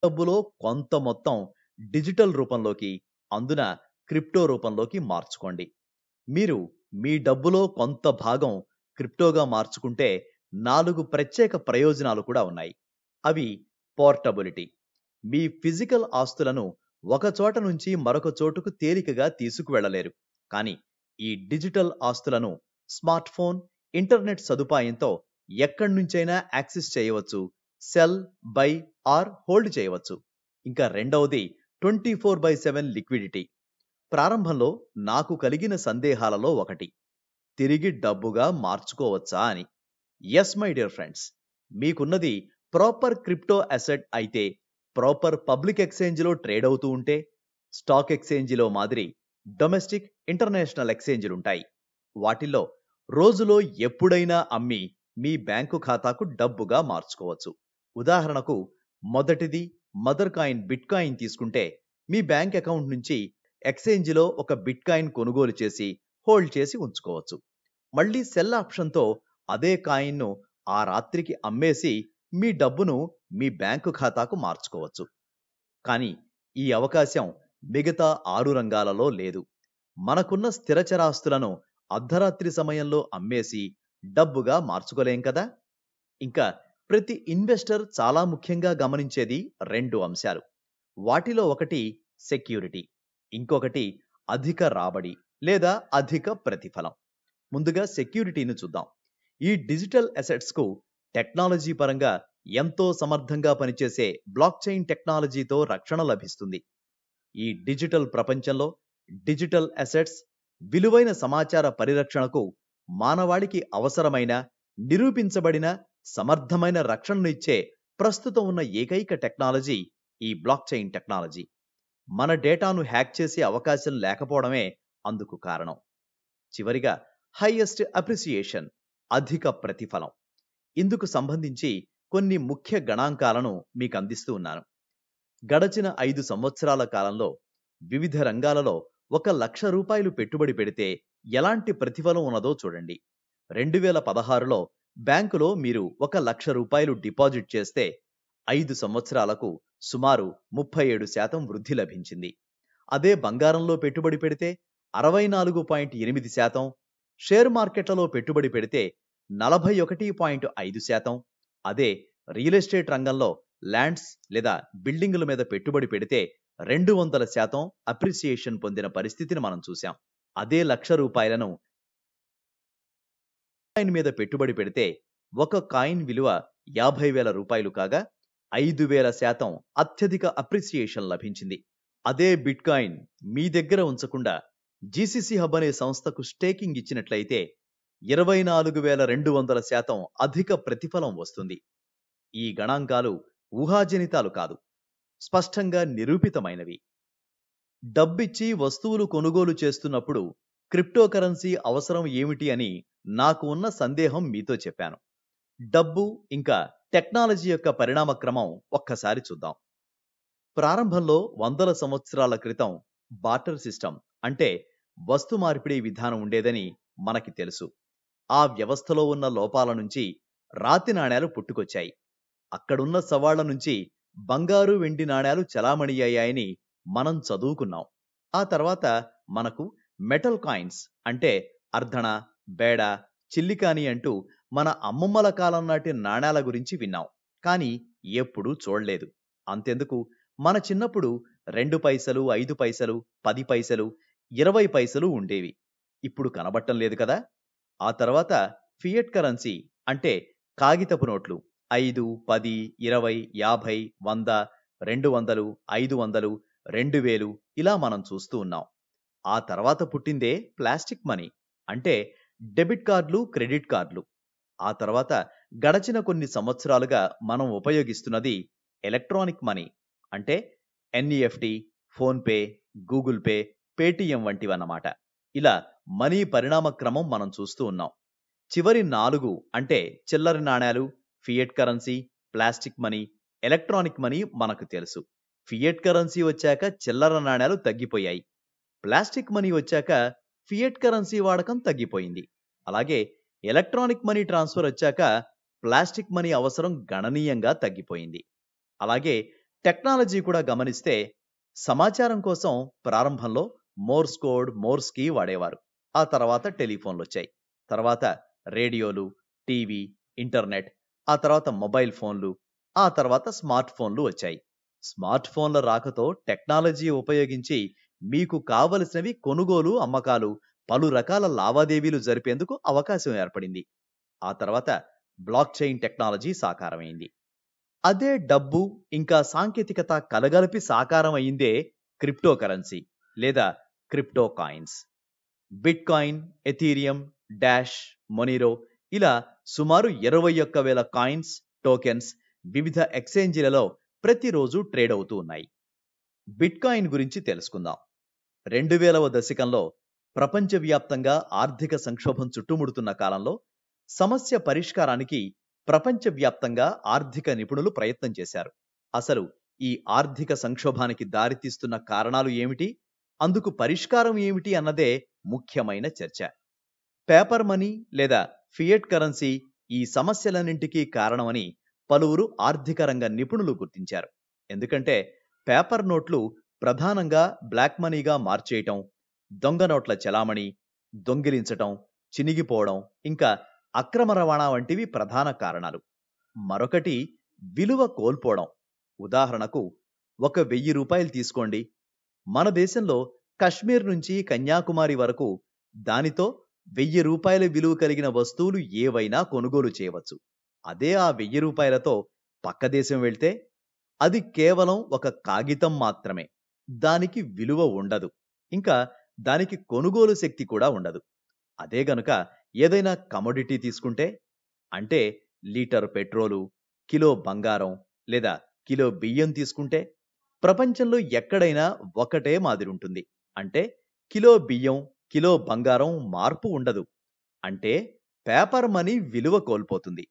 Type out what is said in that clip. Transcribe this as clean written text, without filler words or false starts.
డబ్బులో కొంత మొత్తం డిజిటల్ రూపంలోకి, అందున క్రిప్టో రూపంలోకి మార్చుకోండి. మీరు మీ డబ్బులో కొంత భాగం క్రిప్టోగా మార్చుకుంటే 4 ప్రత్యేక ప్రయోజనాలు కూడా ఉన్నాయి. అవి పోర్టబిలిటీ. మీ ఫిజికల్ ఆస్తులను ఒక చోట నుంచి మరొక చోటుకు తేలికగా తీసుకువెళ్ళలేరు. కానీ ఈ డిజిటల్ ఆస్తులను స్మార్ట్ ఫోన్, ఇంటర్నెట్ సదుపాయంతో ఎక్కడి నుంచైనా యాక్సెస్ చేయవచ్చు. సెల్, బై ఆర్ హోల్డ్ చేయవచ్చు. ఇంకా రెండవది 24/7 లిక్విడిటీ. ప్రారంభంలో నాకు కలిగిన సందేహాలలో ఒకటి, తిరిగి డబ్బుగా మార్చుకోవచ్చా అని. ఎస్ మై డియర్ ఫ్రెండ్స్, మీకున్నది ప్రాపర్ క్రిప్టో అసెట్ అయితే, ప్రాపర్ పబ్లిక్ ఎక్స్చేంజ్లో ట్రేడ్ అవుతూ ఉంటే, స్టాక్ ఎక్స్చేంజిలో మాదిరి డొమెస్టిక్, ఇంటర్నేషనల్ ఎక్స్చేంజిలుంటాయి. వాటిల్లో రోజులో ఎప్పుడైనా అమ్మి మీ బ్యాంకు ఖాతాకు డబ్బుగా మార్చుకోవచ్చు. ఉదాహరణకు మొదటిది మదర్ కాయిన్ బిట్ కాయిన్ తీసుకుంటే, మీ బ్యాంక్ అకౌంట్ నుంచి ఎక్స్చేంజిలో ఒక బిట్ కాయిన్ కొనుగోలు చేసి హోల్డ్ చేసి ఉంచుకోవచ్చు. మళ్ళీ సెల్ ఆప్షన్తో అదే కాయిన్ను ఆ రాత్రికి అమ్మేసి మీ డబ్బును మీ బ్యాంకు ఖాతాకు మార్చుకోవచ్చు. కానీ ఈ అవకాశం మిగతా 6 రంగాలలో లేదు. మనకున్న స్థిరచరాస్తులను అర్ధరాత్రి సమయంలో అమ్మేసి డబ్బుగా మార్చుకోలేం కదా. ఇంకా ప్రతి ఇన్వెస్టర్ చాలా ముఖ్యంగా గమనించేది 2 అంశాలు. వాటిలో ఒకటి సెక్యూరిటీ, ఇంకొకటి అధిక రాబడి లేదా అధిక ప్రతిఫలం. ముందుగా సెక్యూరిటీని చూద్దాం. ఈ డిజిటల్ అసెట్స్ కు టెక్నాలజీ పరంగా ఎంతో సమర్థంగా పనిచేసే బ్లాక్ చైన్ టెక్నాలజీతో రక్షణ లభిస్తుంది. ఈ డిజిటల్ ప్రపంచంలో డిజిటల్ అసెట్స్ విలువైన సమాచార పరిరక్షణకు మానవాళికి అవసరమైన, నిరూపించబడిన సమర్థమైన రక్షణను ఇచ్చే ప్రస్తుతం ఉన్న ఏకైక టెక్నాలజీ ఈ బ్లాక్ చైన్ టెక్నాలజీ. మన డేటాను హ్యాక్ చేసే అవకాశం లేకపోవడమే అందుకు కారణం. చివరిగా హైయెస్ట్ అప్రిసియేషన్, అధిక ప్రతిఫలం. ఇందుకు సంబంధించి కొన్ని ముఖ్య గణాంకాలను మీకు అందిస్తూ ఉన్నాను. గడచిన 5 సంవత్సరాల కాలంలో వివిధ రంగాలలో 1,00,000 పెట్టుబడి పెడితే ఎలాంటి ప్రతిఫలం ఉన్నదో చూడండి. 2016లో బ్యాంకులో మీరు 1,00,000 డిపాజిట్ చేస్తే 5 సంవత్సరాలకు సుమారు 37% వృద్ధి లభించింది. అదే బంగారంలో పెట్టుబడి పెడితే 64.8%, షేర్ మార్కెట్లలో పెట్టుబడి పెడితే 41.5%, అదే రియల్ ఎస్టేట్ రంగంలో ల్యాండ్స్ లేదా బిల్డింగుల మీద పెట్టుబడి పెడితే 200% అప్రిసియేషన్ పొందిన పరిస్థితిని మనం చూశాం. అదే ₹1,00,000 కాయిన్ మీద పెట్టుబడి పెడితే ఒక కాయిన్ విలువ ₹50,000 కాగా 5,000% అత్యధిక అప్రిసియేషన్ లభించింది. అదే బిట్ కాయిన్ మీ దగ్గర ఉంచకుండా జీసీసీ హబ్ అనే సంస్థకు స్టేకింగ్ ఇచ్చినట్లయితే 24,200% అధిక ప్రతిఫలం వస్తుంది. ఈ గణాంకాలు ఊహాజనితాలు కాదు, స్పష్టంగా నిరూపితమైనవి. డబ్బిచ్చి వస్తువులు కొనుగోలు చేస్తున్నప్పుడు క్రిప్టో కరెన్సీ అవసరం ఏమిటి అని నాకు ఉన్న సందేహం మీతో చెప్పాను. డబ్బు ఇంకా టెక్నాలజీ యొక్క పరిణామ క్రమం ఒక్కసారి చూద్దాం. ప్రారంభంలో వందల సంవత్సరాల క్రితం బార్టర్ సిస్టమ్ అంటే వస్తు మార్పిడి విధానం ఉండేదని మనకి తెలుసు. ఆ వ్యవస్థలో ఉన్న లోపాల నుంచి రాతి నాణేలు పుట్టుకొచ్చాయి. అక్కడున్న సవాళ్ల నుంచి బంగారు, వెండి నాణేలు చలామణి అయ్యాయని మనం చదువుకున్నాం. ఆ తర్వాత మనకు మెటల్ కాయిన్స్ అంటే అర్ధణ, బేడ, చిల్లికాని అంటూ మన అమ్మమ్మల కాలం నాటి నాణేల గురించి విన్నాం. కానీ ఎప్పుడూ చూడలేదు. అంతెందుకు, మన చిన్నప్పుడు 2 పైసలు, 5 పైసలు, 10 పైసలు, 20 పైసలు ఉండేవి. ఇప్పుడు కనబట్టం లేదు కదా. ఆ తర్వాత ఫియట్ కరెన్సీ అంటే కాగితపు నోట్లు 5, 10, 20, 50, 100, 200, 500, 2000 ఇలా మనం చూస్తూ ఉన్నాం. ఆ తర్వాత పుట్టిందే ప్లాస్టిక్ మనీ అంటే డెబిట్ కార్డులు, క్రెడిట్ కార్డులు. ఆ తర్వాత గడచిన కొన్ని సంవత్సరాలుగా మనం ఉపయోగిస్తున్నది ఎలక్ట్రానిక్ మనీ అంటే NEFT, PhonePe, Google Pay, Paytm వంటివన్నమాట. ఇలా మనీ పరిణామ క్రమం మనం చూస్తూ ఉన్నాం. చివరి 4 అంటే చిల్లర నాణేలు, fiat currency, plastic money, electronic money మనకు తెలుసు. ఫియట్ కరెన్సీ వచ్చాక చిల్లర నాణేలు తగ్గిపోయాయి. ప్లాస్టిక్ మనీ వచ్చాక ఫియట్ కరెన్సీ వాడకం తగ్గిపోయింది. అలాగే ఎలక్ట్రానిక్ మనీ ట్రాన్స్ఫర్ వచ్చాక ప్లాస్టిక్ మనీ అవసరం గణనీయంగా తగ్గిపోయింది. అలాగే టెక్నాలజీ కూడా గమనిస్తే సమాచారం కోసం ప్రారంభంలో మోర్స్ కోడ్, మోర్స్ కీ వాడేవారు. ఆ తర్వాత టెలిఫోన్‌లొచ్చాయి. తర్వాత రేడియోలు, టీవీ, ఇంటర్నెట్, ఆ తర్వాత మొబైల్ ఫోన్లు, ఆ తర్వాత స్మార్ట్ ఫోన్లు వచ్చాయి. స్మార్ట్ ఫోన్ల రాకతో టెక్నాలజీ ఉపయోగించి మీకు కావలసినవి కొనుగోలు, అమ్మకాలు, పలు రకాల లావాదేవీలు జరిపేందుకు అవకాశం ఏర్పడింది. ఆ తర్వాత బ్లాక్ చైన్ టెక్నాలజీ సాకారమైంది. అదే డబ్బు ఇంకా సాంకేతికత కలగలిపి సాకారం అయిందే క్రిప్టో కరెన్సీ లేదా crypto coins. Bitcoin, Ethereum, Dash, Monero ఇలా సుమారు 21,000 కాయిన్స్, టోకెన్స్ వివిధ ఎక్స్చేంజీలలో ప్రతిరోజు ట్రేడ్ అవుతూ ఉన్నాయి. బిట్ కాయిన్ గురించి తెలుసుకుందాం. 2000వ దశకంలో ప్రపంచవ్యాప్తంగా ఆర్థిక సంక్షోభం చుట్టుముడుతున్న కాలంలో సమస్య పరిష్కారానికి ప్రపంచవ్యాప్తంగా ఆర్థిక నిపుణులు ప్రయత్నం చేశారు. అసలు ఈ ఆర్థిక సంక్షోభానికి దారితీస్తున్న కారణాలు ఏమిటి? అందుకు పరిష్కారం ఏమిటి అన్నదే ముఖ్యమైన చర్చ. పేపర్ మనీ లేదా ఫియట్ కరెన్సీ ఈ సమస్యలన్నింటికీ కారణమని పలువురు ఆర్థిక రంగ నిపుణులు గుర్తించారు. ఎందుకంటే పేపర్ నోట్లు ప్రధానంగా బ్లాక్ మనీగా మార్చేయటం, దొంగ నోట్ల చలామణి, దొంగిలించటం, చినిగిపోవడం, ఇంకా అక్రమ రవాణా వంటివి ప్రధాన కారణాలు. మరొకటి విలువ కోల్పోవడం. ఉదాహరణకు ఒక ₹1000 తీసుకోండి. మన దేశంలో కశ్మీర్ నుంచి కన్యాకుమారి వరకు దానితో ₹1000 విలువ కలిగిన వస్తువులు ఏవైనా కొనుగోలు చేయవచ్చు. అదే ఆ ₹1000తో పక్క దేశం వెళ్తే అది కేవలం ఒక కాగితం మాత్రమే. దానికి విలువ ఉండదు. ఇంకా దానికి కొనుగోలు శక్తి కూడా ఉండదు. అదే గనుక ఏదైనా కమోడిటీ తీసుకుంటే, అంటే లీటర్ పెట్రోలు, కిలో బంగారం లేదా కిలో బియ్యం తీసుకుంటే, ప్రపంచంలో ఎక్కడైనా ఒకటే మాదిరుంటుంది. అంటే కిలో బియ్యం, కిలో బంగారం మార్పు ఉండదు. అంటే పేపర్ మనీ విలువ కోల్పోతుంది.